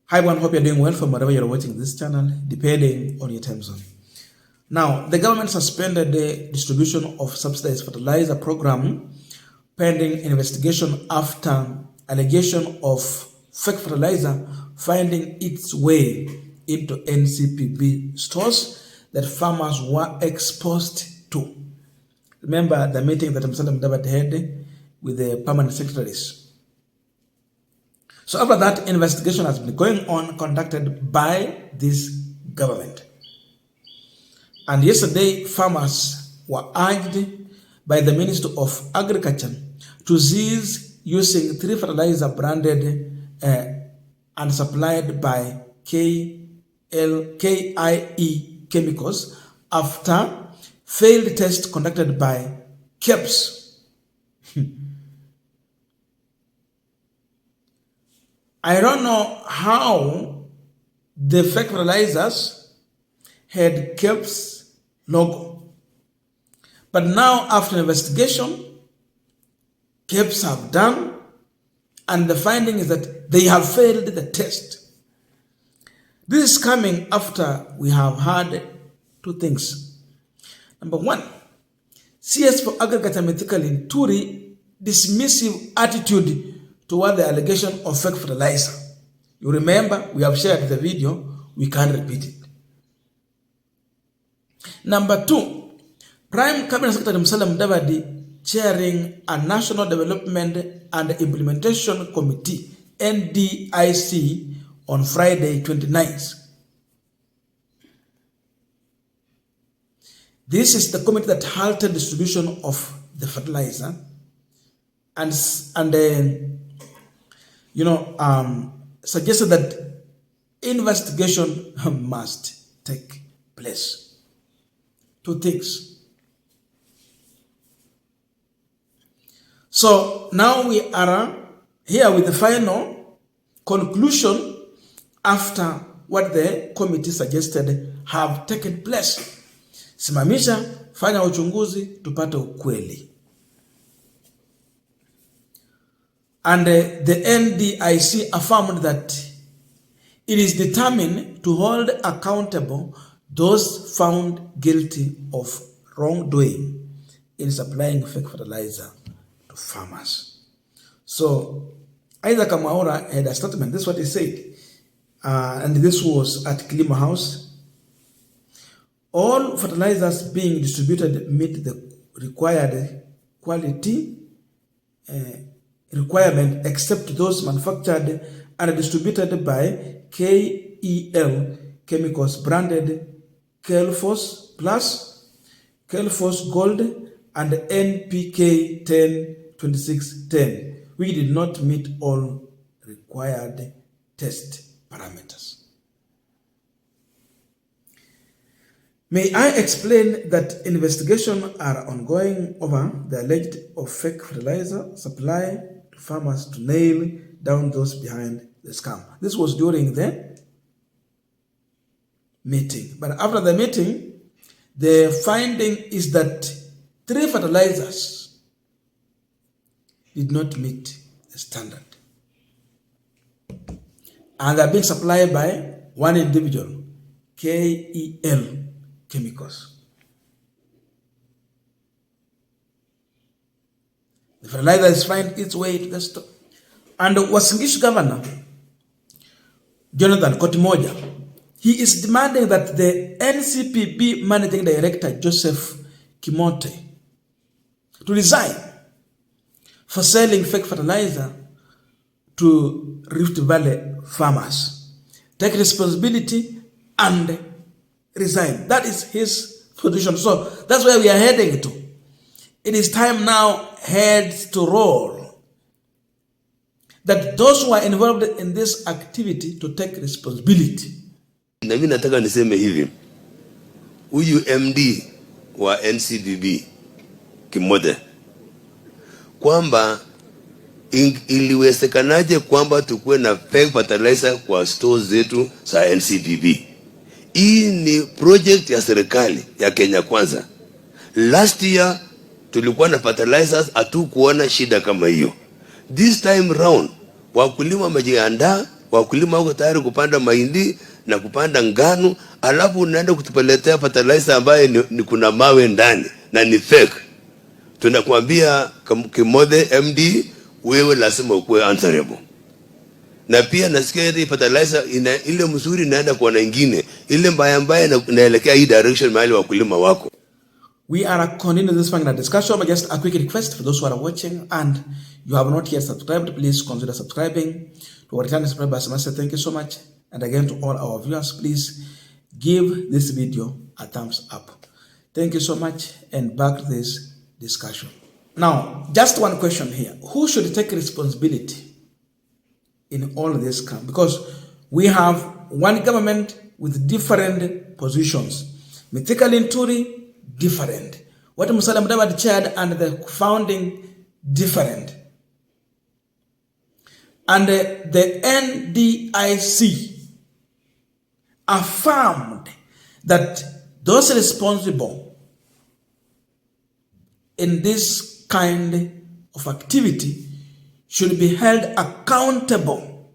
Hi everyone, hope you're doing well from wherever you're watching this channel, depending on your time zone. Now, the government suspended the distribution of subsidized fertilizer program pending investigation after allegation of fake fertilizer finding its way into NCPB stores that farmers were exposed to. Remember the meeting that Mr. Mudavadi had with the permanent secretaries. So after that, investigation has been going on, conducted by this government. And yesterday, farmers were urged by the Minister of Agriculture to cease using 3 fertilizer branded and supplied by KIE chemicals after failed test conducted by KEBS. I don't know how the fake fertilizers had KEBS logo. But now, after investigation, KEBS have done, and the finding is that they have failed the test. This is coming after we have had 2 things. Number 1, CS for Agriculture Mithika Linturi dismissive attitude toward the allegation of fake fertilizer. You remember, we have shared the video, we can't repeat it. Number 2, Prime Cabinet Secretary Mr. Mudavadi chairing a National Development and Implementation Committee, NDIC, on Friday 29th. This is the committee that halted distribution of the fertilizer and suggested that investigation must take place. 2 things. So now we are here with the final conclusion after what the committee suggested have taken place. Simamisha, fanya uchunguzi, tupate ukweli. And the NDIC affirmed that it is determined to hold accountable those found guilty of wrongdoing in supplying fake fertilizer to farmers. So, Isaac Amaora had a statement. This is what he said. And this was at Kilimo House. All fertilizers being distributed meet the required quality requirement except those manufactured and distributed by KEL chemicals branded Kelfos Plus, Kelfos Gold, and NPK 10-26-10, which did not meet all required test parameters. May I explain that investigations are ongoing over the alleged of fake fertilizer supply to farmers to nail down those behind the scam. This was during the meeting. But after the meeting, the finding is that 3 fertilizers did not meet the standard. And they're being supplied by one individual, KEL chemicals. The fertilizer is find its way to the store. And Wasingishu Governor, Jonathan Kotimoja, he is demanding that the NCPB Managing Director, Joseph Kimote, to resign for selling fake fertilizer to Rift Valley farmers. Take responsibility and resign. That is his position. So that's where we are heading to. It is time now, heads to roll. That those who are involved in this activity to take responsibility. Na mimi nataka niseme hivi. Huyu MD wa NCPB Kimote kwamba iliwezekanaje kwamba tukue na fake fertilizer kwa stores zetu za NCPB. Hii ni project ya serikali ya Kenya Kwanza. Last year tulikuwa na fertilizers, hatukuona shida kama hiyo. This time round wakulima wamejiandaa, wakulima wako tayari kupanda mahindi na kupanda ngano, alafu unaenda kutupeletea fertilizer ambaye ni kuna mawe ndani na ni fake. Tunakwambia Kimothe MD, wewe lazima ukuwe answerable. Na pia nasikia hii fertilizer ile mzuri inaenda kwa nyingine, ile mbaya inaelekea hii direction mahali wakulima wako. We are continuing this final discussion, but just a quick request for those who are watching and you have not yet subscribed, please consider subscribing. To our returning subscribers, I say thank you so much. And again, to all our viewers, please give this video a thumbs up. Thank you so much, and back to this discussion. Now, just one question here. Who should take responsibility in all this camp? Because we have one government with different positions. Mithika Linturi, different. What Musalia Mudavadi chaired and the founding, different. And the NDIC affirmed that those responsible in this kind of activity should be held accountable.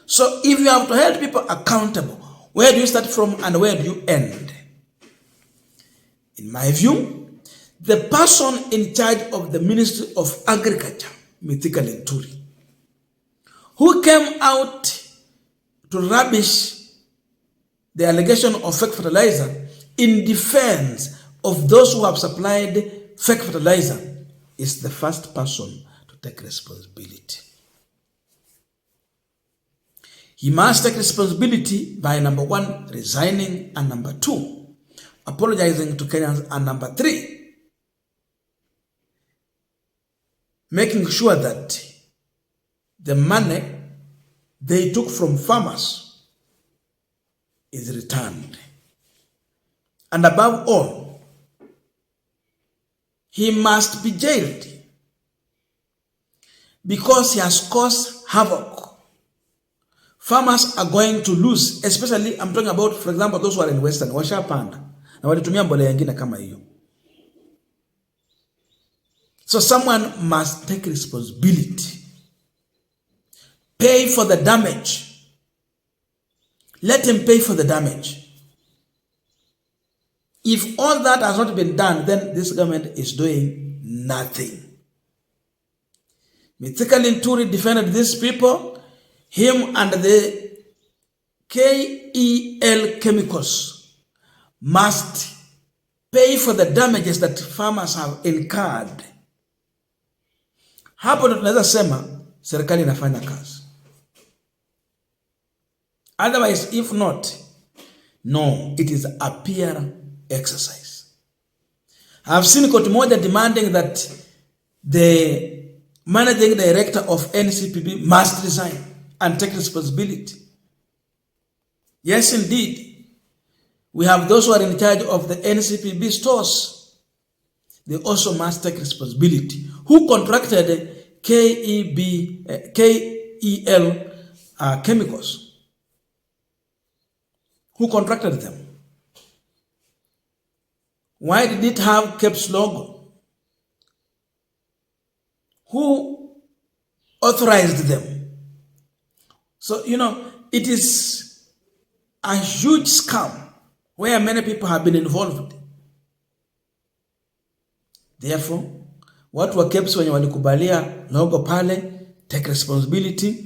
So if you have to hold people accountable, where do you start from and where do you end? In my view, the person in charge of the Ministry of Agriculture, Mithika Linturi, who came out to rubbish the allegation of fake fertilizer in defense of those who have supplied fake fertilizer, is the first person to take responsibility. He must take responsibility by number one, resigning, and number two, apologizing to Kenyans, and number three, making sure that the money they took from farmers is returned. And above all, he must be jailed because he has caused havoc. Farmers are going to lose, especially I'm talking about, for example, those who are in Western, washapanda na walitumia mbolea nyingine kama hiyo. So someone must take responsibility, pay for the damage. Let him pay for the damage. If all that has not been done, then this government is doing nothing. Mithika Linturi defended these people, him and the KEL chemicals must pay for the damages that farmers have incurred. Hapo ndo tunaweza sema serikali inafanya kazi. Otherwise, if not, no, it is a peer exercise. I've seen court moja demanding that the managing director of NCPB must resign and take responsibility. Yes, indeed. We have those who are in charge of the NCPB stores. They also must take responsibility. Who contracted KEL chemicals? Who contracted them? Why did it have KEP's logo? Who authorized them? So, it is a huge scam where many people have been involved. Therefore, watu wa KEPS wenye walikubalia logo pale, take responsibility.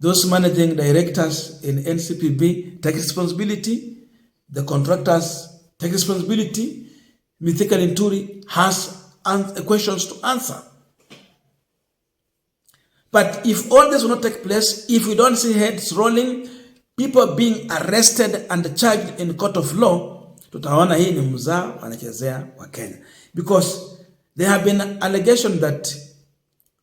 Those managing directors in NCPB, take responsibility. The contractors, take responsibility. Mithika Linturi has questions to answer. But if all this will not take place, if we don't see heads rolling, people being arrested and charged in court of law, tutaona hii ni mzaa wanachezea wa Kenya. Because there have been allegations that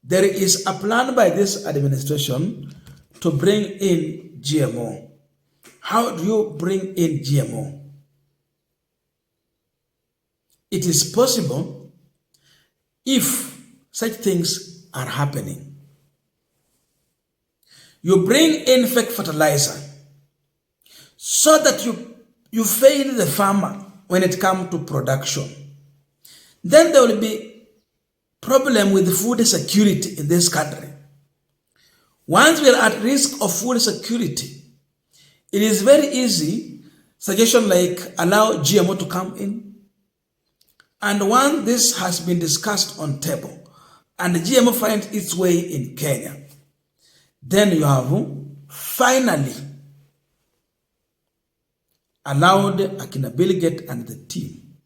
there is a plan by this administration to bring in GMO. How do you bring in GMO? It is possible if such things are happening. You bring in fake fertilizer so that you fail the farmer when it comes to production. Then there will be problem with food security in this country. Once we are at risk of food security, it is very easy, suggestion like allow GMO to come in. And once this has been discussed on table and the GMO finds its way in Kenya, then you have finally allowed Akina Bill Gates and the team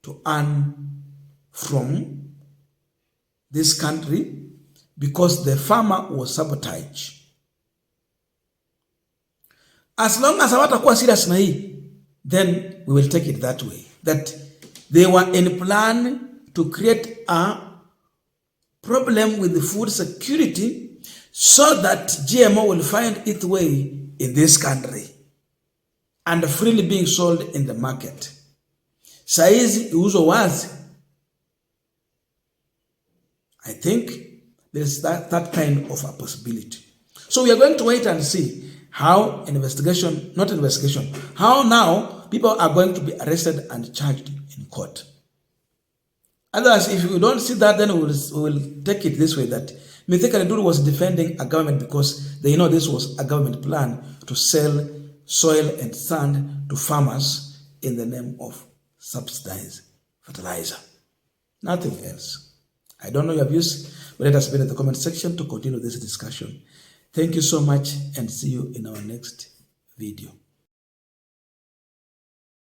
to earn from this country because the farmer was sabotaged. As long as hawatakuwa serious na hii, then we will take it that way. That they were in plan to create a problem with the food security so that GMO will find its way in this country and freely being sold in the market. Saizi iuzo wazi. I think there's that kind of a possibility. So we are going to wait and see how how now people are going to be arrested and charged in court. Otherwise, if we don't see that, then we will take it this way, that Mithika Linturi was defending a government because they know this was a government plan to sell soil and sand to farmers in the name of subsidized fertilizer. Nothing else. I don't know your views, but let us be in the comment section to continue this discussion. Thank you so much and see you in our next video.